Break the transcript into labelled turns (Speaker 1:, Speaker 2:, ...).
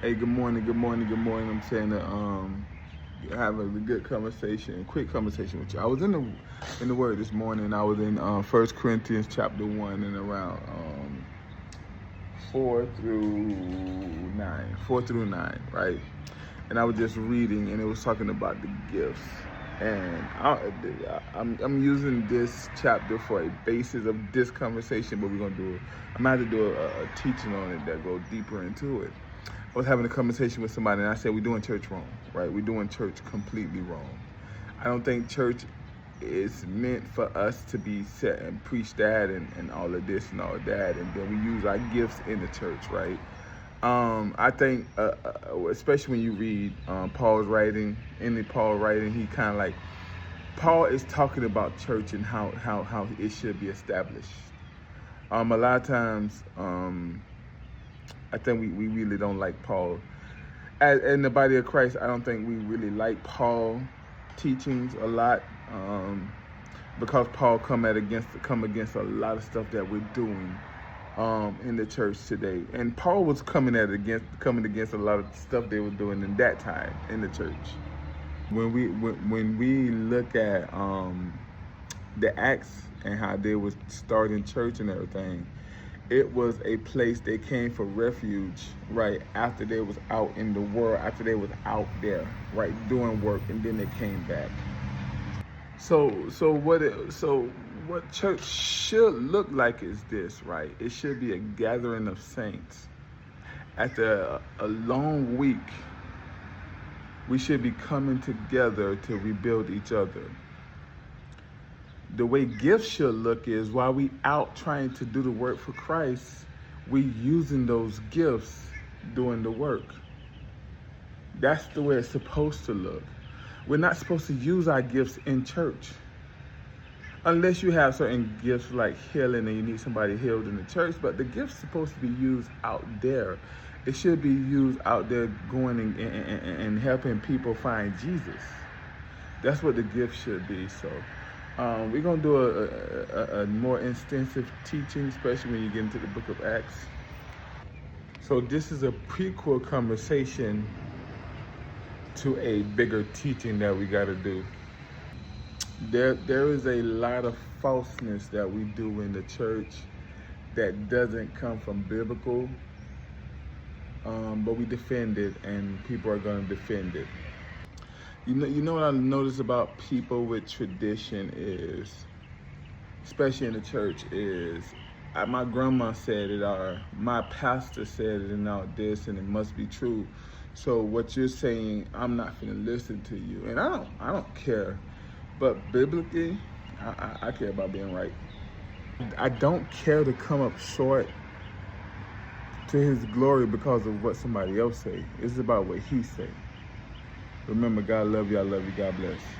Speaker 1: Hey, good morning, good morning, good morning. I'm saying that have a good conversation, quick conversation with you. I was in the Word this morning. I was in 1 Corinthians chapter 1 and around 4 through 9, right? And I was just reading, and it was talking about the gifts. And I'm using this chapter for a basis of this conversation, but I'm going to do a teaching on it that goes deeper into it. I was having a conversation with somebody, and I said, we're doing church wrong, right? We're doing church completely wrong. I don't think church is meant for us to be set and preach that and all of this and all of that, and then we use our gifts in the church, right? I think, especially when you read Paul's writing, he kind of like, Paul is talking about church and how it should be established. A lot of times, I think we really don't like Paul. In the body of Christ, I don't think we really like Paul teachings a lot, because Paul come against a lot of stuff that we're doing in the church today. And Paul was coming against a lot of stuff they were doing in that time in the church. When we look at the Acts and how they was starting church and everything, it was a place they came for refuge, right, after they was out in the world, after they was out there, right, doing work, and then they came back. So what church should look like is this, right? It should be a gathering of saints. After a long week, we should be coming together to rebuild each other. The way gifts should look is while we out trying to do the work for Christ, we using those gifts doing the work. That's the way it's supposed to look. We're not supposed to use our gifts in church. Unless you have certain gifts like healing and you need somebody healed in the church, but the gift's supposed to be used out there. It should be used out there going and helping people find Jesus. That's what the gift should be. So we're going to do a more extensive teaching, especially when you get into the book of Acts. So this is a prequel conversation to a bigger teaching that we got to do. There is a lot of falseness that we do in the church that doesn't come from biblical, but we defend it, and people are going to defend it. You know what I notice about people with tradition is, especially in the church, is my grandma said it, or my pastor said it, and all this, and it must be true. So what you're saying, I'm not going to listen to you, and I don't care. But biblically, I care about being right. I don't care to come up short to His glory because of what somebody else say. It's about what He say. Remember, God love you. I love you. God bless.